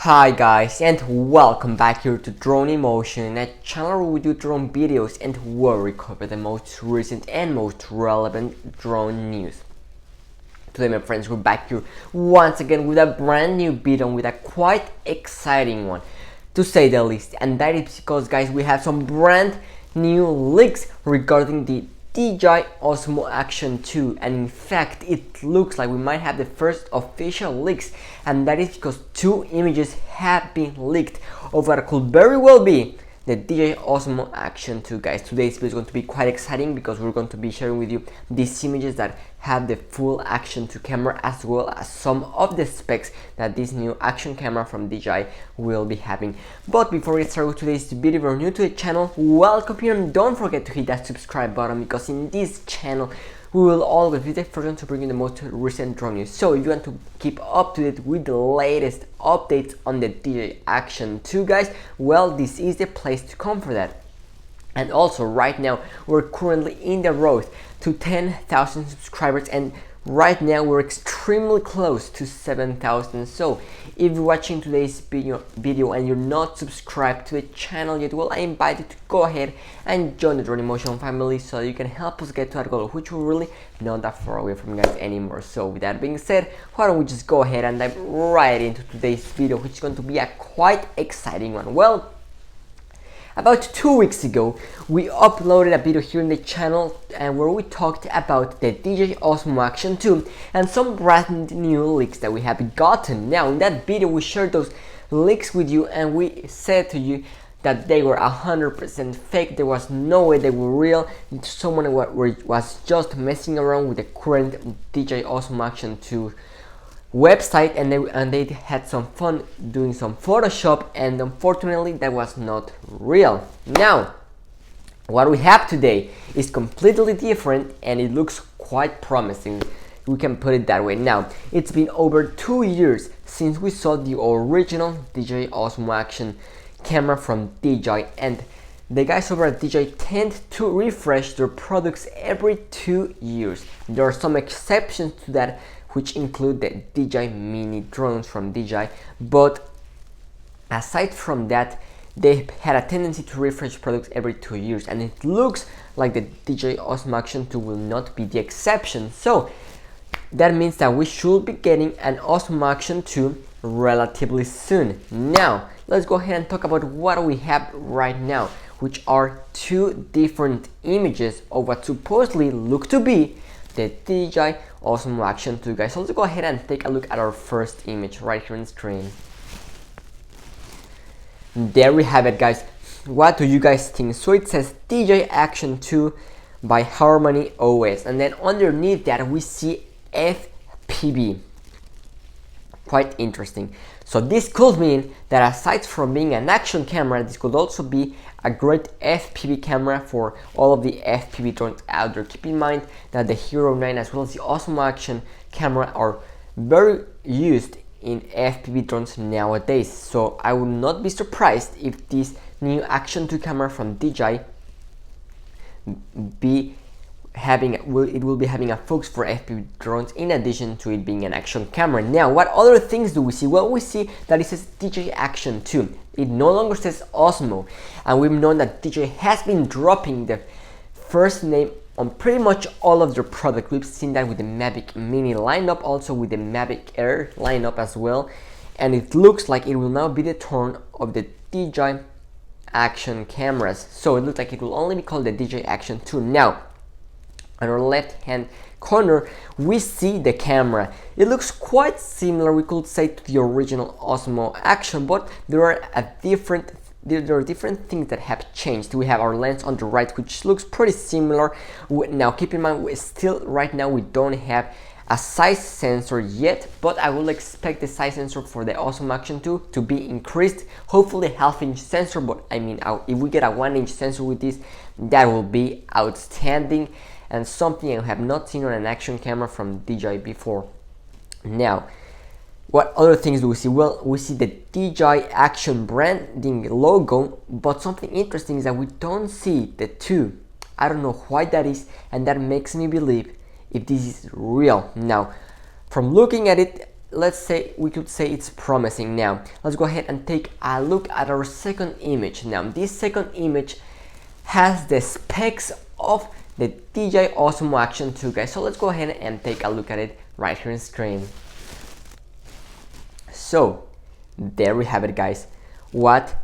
Hi guys, and welcome back here to Drone Emotion, a channel where we do drone videos and where we cover the most recent and most relevant drone news. Today my friends, we're back here once again with a brand new video, with a quite exciting one to say the least, and that is because guys, we have some brand new leaks regarding the DJI Osmo Action 2, and in fact it looks like we might have the first official leaks, and that is because two images have been leaked of what could very well be the DJI Osmo Action 2. Guys, today's video is going to be quite exciting because we're going to be sharing with you these images that have the full Action 2 camera, as well as some of the specs that this new action camera from DJI will be having. But before we start with today's video, if you're new to the channel, welcome here, and don't forget to hit that subscribe button, because in this channel we will always be the first one to bring you the most recent drone news. So if you want to keep up to date with the latest updates on the DJI Action 2, guys, well, this is the place to come for that. And also right now we're currently in the road to 10,000 subscribers, and right now we're extremely close to 7,000. So if you're watching today's video and you're not subscribed to the channel yet, well, I invite you to go ahead and join the Drone Emotion family so you can help us get to that goal, which we're really not that far away from, guys, anymore. So with that being said, why don't we just go ahead and dive right into today's video, which is going to be a quite exciting one. Well, about 2 weeks ago, we uploaded a video here in the channel and where we talked about the DJI Osmo Action 2 and some brand new leaks that we have gotten. Now, in that video, we shared those leaks with you, and we said to you that they were 100% fake. There was no way they were real. Someone was just messing around with the current DJI Osmo Action 2 website, and they had some fun doing some Photoshop, and unfortunately that was not real. Now, what we have today is completely different, and it looks quite promising. We can put it that way. Now, it's been over 2 years since we saw the original DJI Osmo Action camera from DJI, and the guys over at DJI tend to refresh their products every 2 years. There are some exceptions to that, which include the DJI Mini drones from DJI, but aside from that, they had a tendency to refresh products every 2 years, and it looks like the DJI Osmo Action 2 will not be the exception. So that means that we should be getting an Osmo Action 2 relatively soon. Now, let's go ahead and talk about what we have right now, which are two different images of what supposedly look to be the DJI Osmo Action 2, guys. So let's go ahead and take a look at our first image right here on the screen. There we have it, guys. What do you guys think? So it says DJI Action 2 by Harmony OS, and then underneath that we see FPV. Quite interesting. So this could mean that aside from being an action camera, this could also be a great FPV camera for all of the FPV drones out there. Keep in mind that the Hero 9 as well as the Osmo Action camera are very used in FPV drones nowadays. So I would not be surprised if this new Action 2 camera from DJI will be having a focus for FPV drones, in addition to it being an action camera. Now, what other things do we see? Well, we see that it says DJI Action 2. It no longer says Osmo, and we've known that DJI has been dropping the first name on pretty much all of their products. We've seen that with the Mavic Mini lineup, also with the Mavic Air lineup as well, and it looks like it will now be the turn of the DJI Action cameras. So it looks like it will only be called the DJI Action 2. Now, on our left hand corner, we see the camera. It looks quite similar, we could say, to the original Osmo Action, but there are different things that have changed. We have our lens on the right, which looks pretty similar. Now keep in mind, right now we don't have a size sensor yet, but I will expect the size sensor for the Osmo Action 2 to be increased, hopefully half-inch sensor. But I mean, if we get a 1-inch sensor with this, that will be outstanding, and something I have not seen on an action camera from DJI before. Now, what other things do we see? Well, we see the DJI Action branding logo, but something interesting is that we don't see the 2. I don't know why that is, and that makes me believe if this is real. Now, from looking at it, let's say we could say it's promising. Now let's go ahead and take a look at our second image. Now this second image has the specs of the DJI Osmo Action 2, guys. So let's go ahead and take a look at it right here on screen. So there we have it, guys. What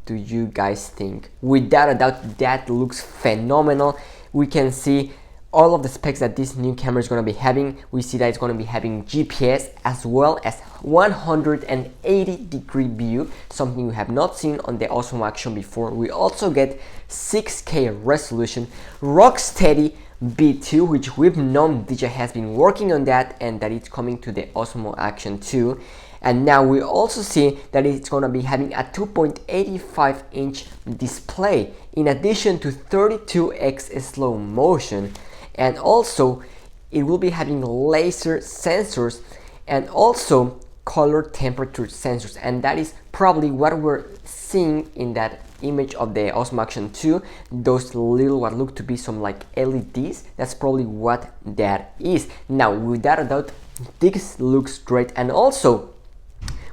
do you guys think? Without a doubt, that looks phenomenal. We can see all of the specs that this new camera is going to be having. We see that it's going to be having GPS as well as 180-degree view, something we have not seen on the Osmo Action before. We also get 6K resolution, rock-steady B2, which we've known DJI has been working on that, and that it's coming to the Osmo Action 2. And now we also see that it's going to be having a 2.85-inch display in addition to 32x slow motion. And also it will be having laser sensors and also color temperature sensors, and that is probably what we're seeing in that image of the Osmo Action 2. Those little what look to be some like LEDs, that's probably what that is. Now without a doubt, this looks great. And also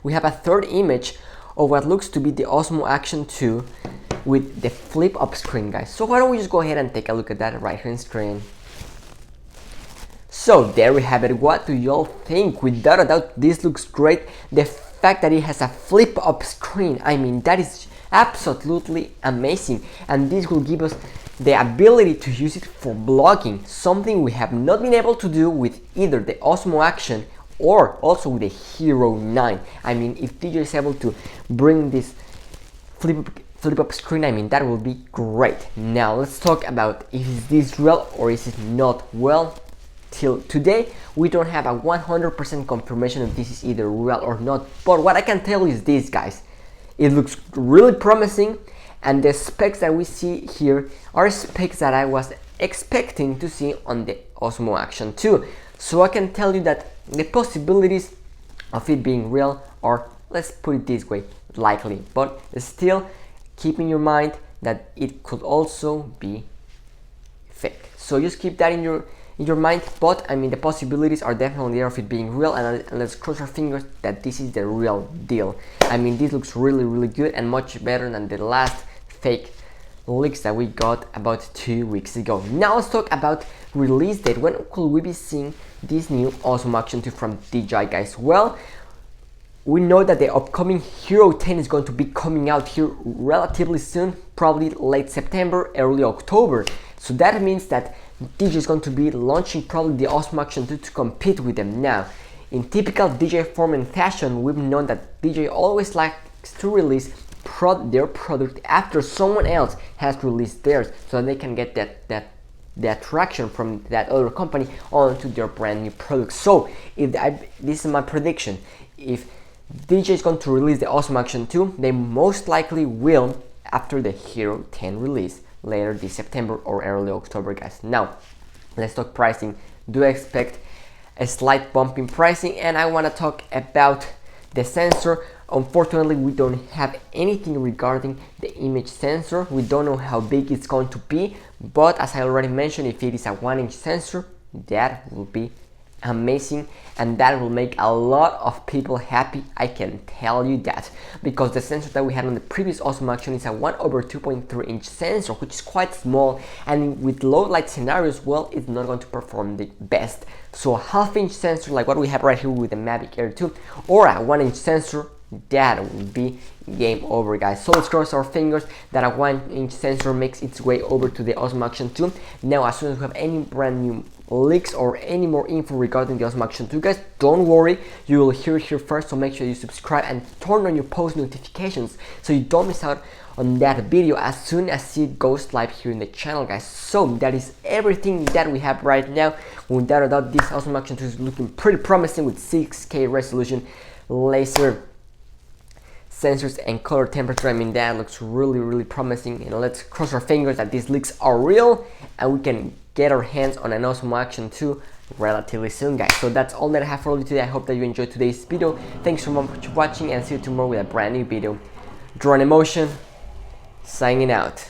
we have a third image of what looks to be the Osmo Action 2 with the flip up screen, guys. So why don't we just go ahead and take a look at that right here on screen. So there we have it. What do y'all think? Without a doubt, this looks great. The fact that it has a flip up screen, I mean, that is absolutely amazing, and this will give us the ability to use it for vlogging, something we have not been able to do with either the Osmo Action or also with the Hero 9. I mean, if DJI is able to bring this flip up screen, I mean, that will be great. Now let's talk about, is this real or is it not? Well, till today we don't have a 100% confirmation if this is either real or not, but what I can tell you is this, guys, it looks really promising, and the specs that we see here are specs that I was expecting to see on the Osmo Action 2. So I can tell you that the possibilities of it being real are, let's put it this way, likely, but still keep in your mind that it could also be fake. So just keep that in your mind, but I mean, the possibilities are definitely there of it being real, and let's cross our fingers that this is the real deal. I mean, this looks really good and much better than the last fake leaks that we got about 2 weeks ago. Now let's talk about release date. When could we be seeing this new Osmo Action 2 from DJI, guys? Well, we know that the upcoming Hero 10 is going to be coming out here relatively soon, probably late September, early October. So that means that DJI is going to be launching probably the Osmo Action 2 to compete with them. Now, in typical DJI form and fashion, we've known that DJI always likes to release their product after someone else has released theirs, so that they can get the attraction from that other company onto their brand new product. So this is my prediction. If DJI is going to release the Osmo Action 2, they most likely will after the Hero 10 release later this September or early October, guys. Now let's talk pricing. Do I expect a slight bump in pricing? And I want to talk about the sensor. Unfortunately, we don't have anything regarding the image sensor. We don't know how big it's going to be, but as I already mentioned, if it is a 1-inch sensor, that will be amazing, and that will make a lot of people happy, I can tell you that, because the sensor that we had on the previous Osmo Action is a 1/2.3-inch sensor, which is quite small, and with low light scenarios, well, it's not going to perform the best. So a 1/2-inch sensor like what we have right here with the Mavic Air 2, or a 1-inch sensor, that will be game over, guys. So let's cross our fingers that a 1-inch sensor makes its way over to the Osmo Action 2. Now, as soon as we have any brand new leaks or any more info regarding the Osmo Action 2, guys, don't worry, you will hear it here first. So make sure you subscribe and turn on your post notifications so you don't miss out on that video as soon as it goes live here in the channel, guys. So that is everything that we have right now. Without a doubt, this Osmo Action 2 is looking pretty promising with 6K resolution, laser sensors and color temperature. I mean, that looks really promising, and let's cross our fingers that these leaks are real and we can get our hands on an Osmo Action 2 relatively soon, guys. So that's all that I have for you today. I hope that you enjoyed today's video. Thanks so much for watching, and see you tomorrow with a brand new video. Drone Emotion signing out.